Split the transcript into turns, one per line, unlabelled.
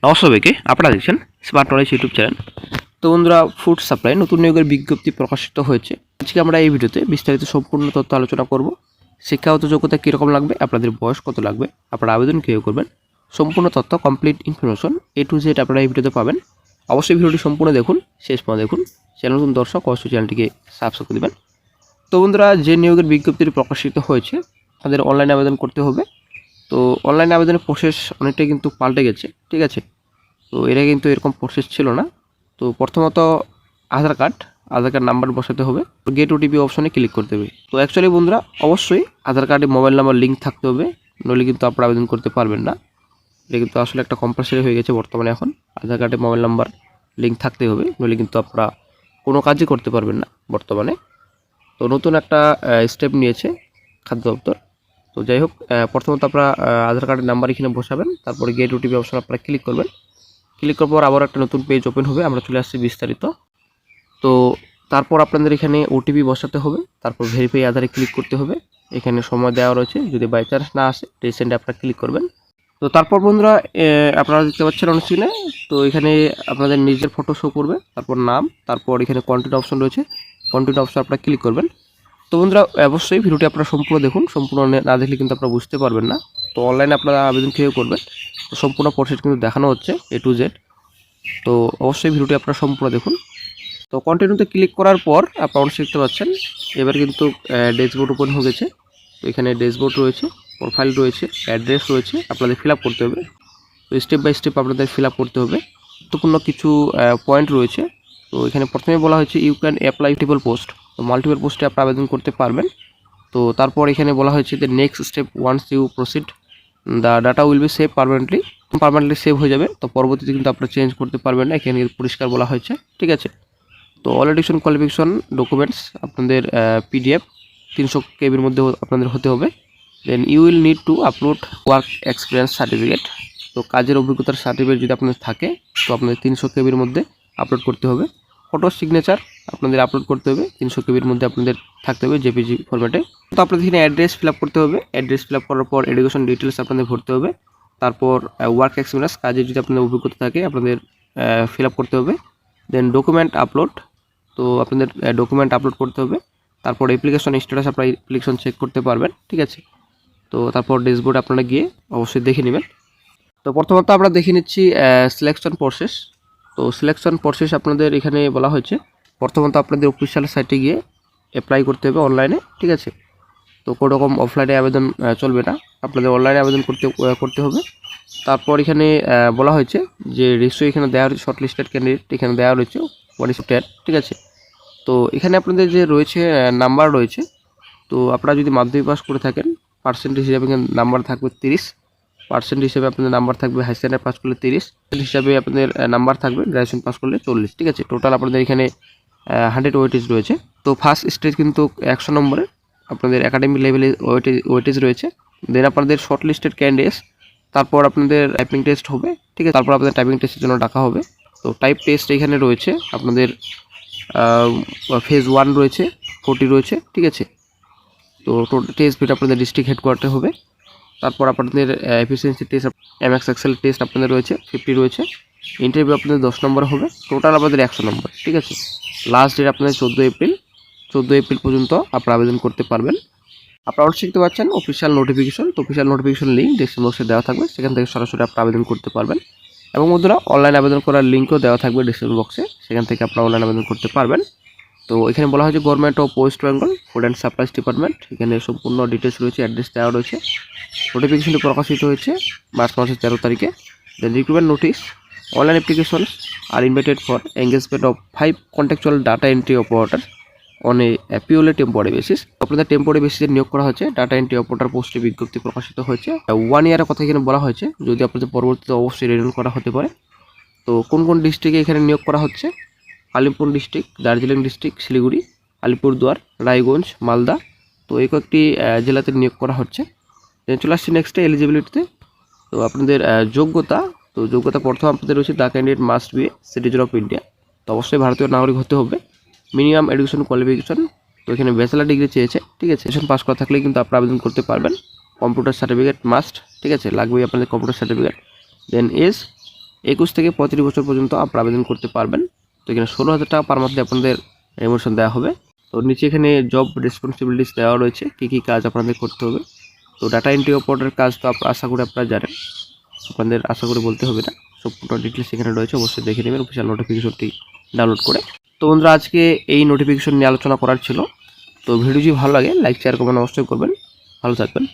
নমস্কার সবাইকে, আপনারা দেখছেন স্মার্ট নলেজ ইউটিউব চ্যানেল। তো বন্ধুরা, ফুড সাপ্লাই নতুন নিয়োগের বিজ্ঞপ্তি প্রকাশিত হয়েছে। আজকে আমরা এই ভিডিওতে বিস্তারিত সম্পূর্ণ তথ্য আলোচনা করব। শিক্ষাগত যোগ্যতা কীরকম লাগবে, আপনাদের বয়স কত লাগবে, আপনারা আবেদন কীভাবে করবেন, সম্পূর্ণ তথ্য complete information A to Z আপনারা এই ভিডিওতে পাবেন। অবশ্যই ভিডিওটি সম্পূর্ণ দেখুন, শেষ পর্যন্ত দেখুন। চ্যানেল নতুন দর্শক অবশ্যই চ্যানেলটিকে সাবস্ক্রাইব করে দেবেন। তো বন্ধুরা, যে নিয়োগের বিজ্ঞপ্তিটি প্রকাশিত হয়েছে তাদের অনলাইনে আবেদন করতে হবে। তো অনলাইনে আবেদনের প্রসেস অনেকটাই কিন্তু পাল্টে গেছে, ঠিক আছে। তো এটা কিন্তু এরকম প্রসেস ছিল না। তো প্রথমত আধার কার্ড নাম্বার বসাতে হবে, গেট ওটিপি অপশনে ক্লিক করতে হবে। তো অ্যাকচুয়ালি বন্ধুরা, অবশ্যই আধার কার্ডে মোবাইল নাম্বার লিঙ্ক থাকতে হবে, নইলে কিন্তু আপনারা আবেদন করতে পারবেন না। এটা কিন্তু আসলে একটা কম্পালসারি হয়ে গেছে বর্তমানে। এখন আধার কার্ডে মোবাইল নাম্বার লিঙ্ক থাকতে হবে, নইলে কিন্তু আপনারা কোনো কাজই করতে পারবেন না বর্তমানে। তো নতুন একটা স্টেপ নিয়েছে খাদ্য দপ্তর। তো যাই হোক, প্রথমত আপনারা আধার কার্ডের নাম্বার এখানে বসাবেন, তারপরে গেট ওটিপি অপশন আপনারা ক্লিক করবেন। ক্লিক করার পর আবার একটা নতুন পেজ ওপেন হবে, আমরা চলে আসছি বিস্তারিত। তো তারপর আপনাদের এখানে ওটিপি বসাতে হবে, তারপর ভেরিফাই আধারে ক্লিক করতে হবে। এখানে সময় দেওয়া রয়েছে, যদি বাই চান্স না আসে রিসেন্টে আপনারা ক্লিক করবেন। তো তারপর বন্ধুরা, আপনারা দেখতে পাচ্ছেন অন স্ক্রিনে, তো এখানে আপনাদের নিজের ফটো শো করবে, তারপর নাম, তারপর এখানে কন্টিনিউ অপশন রয়েছে, কন্টিনিউ অপশন আপনারা ক্লিক করবেন। তো বন্ধুরা, অবশ্যই ভিডিওটি আপনারা সম্পূর্ণ দেখুন, সম্পূর্ণ না দেখলে কিন্তু আপনারা বুঝতে পারবেন না। তো অনলাইনে আপনারা আবেদন কীভাবে করবেন, তো সম্পূর্ণ প্রসেস কিন্তু দেখানো হচ্ছে A to Z। তো অবশ্যই ভিডিওটি আপনারা সম্পূর্ণ দেখুন। তো কন্টিনিউতে ক্লিক করার পর আপনারা অবশ্যই দেখতে পাচ্ছেন এবার কিন্তু ড্যাশবোর্ড ওপেন হয়ে গেছে। তো এখানে ড্যাশবোর্ড রয়েছে, প্রোফাইল রয়েছে, অ্যাড্রেস রয়েছে, আপনাদের ফিল আপ করতে হবে। তো স্টেপ বাই স্টেপ আপনাদের ফিল আপ করতে হবে। গুরুত্বপূর্ণ কিছু পয়েন্ট রয়েছে। তো এখানে প্রথমে বলা হয়েছে you can apply multiple post. তো মাল্টিপল পোস্টে আপনারা আবেদন করতে পারবেন। তো তারপর এখানে বলা হয়েছে যে next step once you proceed the data will be save permanently save হয়ে যাবে। তো পরবর্তীতে কিন্তু আপনারা চেঞ্জ করতে পারবেন না, এখানে পরিষ্কার বলা হয়েছে, ঠিক আছে। তো অল এডুকেশন কোয়ালিফিকেশন ডকুমেন্টস আপনাদের PDF 300 কেবির মধ্যে আপনাদের হতে হবে। Then you will need to upload work experience certificate. তো কাজের অভিজ্ঞতার সার্টিফিকেট যদি আপনাদের থাকে, তো আপনাদের 300 কেবির মধ্যে আপলোড করতে হবে। ফটো সিগনেচার আপনাদের আপলোড করতে হবে, 300 কেবির মধ্যে আপনাদের থাকতে হবে JPG ফরম্যাটে। তো আপনাদের এখানে অ্যাড্রেস ফিল আপ করতে হবে, অ্যাড্রেস ফিল আপ করার পর এডুকেশন ডিটেলস আপনাদের ভরতে হবে। তারপর ওয়ার্ক এক্সপিরিয়েন্স, কাজে যদি আপনাদের অভিজ্ঞতা থাকে আপনাদের ফিল আপ করতে হবে। দেন ডকুমেন্ট আপলোড, তো আপনাদের ডকুমেন্ট আপলোড করতে হবে। তারপর অ্যাপ্লিকেশন স্ট্যাটাস আপনারা অ্যাপ্লিকেশন চেক করতে পারবেন, ঠিক আছে। তো তারপর ড্যাশবোর্ড আপনারা গিয়ে অবশ্যই দেখে নেবেন। তো প্রথমত আমরা দেখে নিচ্ছি সিলেকশন প্রসেস। তো সিলেকশন প্রসেস আপনাদের এখানে বলা হয়েছে, প্রথমত আপনাদের অফিসিয়াল সাইটে গিয়ে অ্যাপ্লাই করতে হবে অনলাইনে, ঠিক আছে। তো কোনো রকম অফলাইনে আবেদন চলবে না, আপনাদের অনলাইনে আবেদন করতে হবে। তারপর এখানে বলা হয়েছে যে রেশিও এখানে দেওয়া রয়েছে, শর্ট লিস্টেড ক্যান্ডিডেট এখানে দেওয়া রয়েছে 1:10, ঠিক আছে। তো এখানে আপনাদের যে রয়েছে নাম্বার রয়েছে, তো আপনারা যদি মাধ্যমিক পাস করে থাকেন পার্সেন্টেজ হিসাবে এখানে নাম্বার থাকবে 30%, হিসেবে আপনাদের নাম্বার থাকবে হাই সেকেন্ডারি পাস করলে 30 হিসাবে আপনাদের নাম্বার থাকবে গ্র্যাজুয়েশন পাস করলে 40, ঠিক আছে। টোটাল আপনাদের এখানে 100 ওয়েটেজ রয়েছে। তো ফার্স্ট স্টেজ কিন্তু 100 নম্বরে আপনাদের একাডেমিক লেভেলে ওয়েটেজ রয়েছে। দেন আপনাদের শর্ট লিস্টেড ক্যান্ডিডেটস, তারপর আপনাদের টাইপিং টেস্ট হবে, ঠিক আছে। তারপর আপনাদের টাইপিং টেস্টের জন্য ডাকা হবে। তো টাইপ টেস্ট এখানে রয়েছে আপনাদের ফেজ 1 রয়েছে, 40 রয়েছে, ঠিক আছে। তো টেস্ট ভিটা আপনাদের ডিস্ট্রিক্ট হেডকোয়ার্টারে হবে। তারপর আপনাদের efficiency test, MX excel test আপনাদের রয়েছে 50 রয়েছে। ইন্টারভিউ আপনাদের 10 নম্বর হবে, টোটাল আপনাদের 100 নম্বর, ঠিক আছে। লাস্ট ডেট আপনাদের 14 এপ্রিল পর্যন্ত আপনারা আবেদন করতে পারবেন। আপনারা শিখতে পাচ্ছেন অফিসিয়াল নোটিফিকেশন। তো অফিসিয়াল নোটিফিকেশন লিঙ্ক ডেসক্রিপশন বক্সে দেওয়া থাকবে, সেখান থেকে সরাসরি আপনারা আবেদন করতে পারবেন। এবং বন্ধুরা, অনলাইন আবেদন করার লিঙ্কও দেওয়া থাকবে ডেসক্রিপশন বক্সে, সেখান থেকে আপনারা অনলাইন আবেদন করতে পারবেন। তো এখানে বলা হয়েছে government of West Bengal food and supplies department, এখানে সম্পূর্ণ ডিটেলস রয়েছে, অ্যাড্রেস দেওয়া রয়েছে। নোটিফিকেশনটি প্রকাশিত হয়েছে মার্চ মাসের 13 তারিখে। Then recruitment notice, online applications are invited for engagement of 5 contractual data entry operator on a purely temporary basis. আপনাদের টেম্পোরারি বেসিসে নিয়োগ করা হচ্ছে, ডাটা এন্ট্রি অপারেটর পোস্টে বিজ্ঞপ্তি প্রকাশিত হয়েছে। 1 ইয়ারের কথা এখানে বলা হয়েছে, যদি আপনাদের পরবর্তীতে অবশ্যই রিনিউ করা হতে পারে। তো কোন কোন ডিস্ট্রিক্টে এখানে নিয়োগ করা হচ্ছে, কালিম্পং ডিস্ট্রিক্ট, দার্জিলিং ডিস্ট্রিক্ট, শিলিগুড়ি, আলিপুরদুয়ার, রায়গঞ্জ, মালদা। তো এই কয়েকটি জেলাতে নিয়োগ করা হচ্ছে। চলে আসছি নেক্সটে এলিজিবিলিটিতে। তো আপনাদের যোগ্যতা, তো যোগ্যতা প্রথম আপনাদের রয়েছে the candidate must be citizen of India. তো অবশ্যই ভারতীয় নাগরিক হতে হবে। মিনিমাম এডুকেশন কোয়ালিফিকেশন, তো এখানে ব্যাচেলার ডিগ্রি চেয়েছে, ঠিক আছে। এডুকেশন পাস করা থাকলেই কিন্তু আপনারা আবেদন করতে পারবেন। কম্পিউটার সার্টিফিকেট মাস্ট, ঠিক আছে, লাগবেই আপনাদের কম্পিউটার সার্টিফিকেট। দেন 21 থেকে 35 বছর পর্যন্ত আপনারা আবেদন করতে পারবেন। তো এখানে 16,000 টাকা পার মান্থলি আপনাদের রেমুনেশন দেওয়া হবে। তো নিচে এখানে জব রেসপন্সিবিলিটিস দেওয়া রয়েছে, কী কাজ আপনাদের করতে হবে। তো ডাটা এন্ট্রি অপারেটরের কাজ তো আশা করি আপনারা জানেন, আপনাদের আশা করে বলতে হবে না, সম্পূর্ণ ডিটেলস এখানে রয়েছে, অবশ্যই দেখে নেবেন অফিসিয়াল নোটিফিকেশনটি ডাউনলোড করে। তো বন্ধুরা আজকে এই নোটিফিকেশন নিয়ে আলোচনা করার ছিল। তো ভিডিও যদি ভালো লাগে লাইক শেয়ার কমেন্ট অবশ্যই করবেন। ভালো থাকবেন।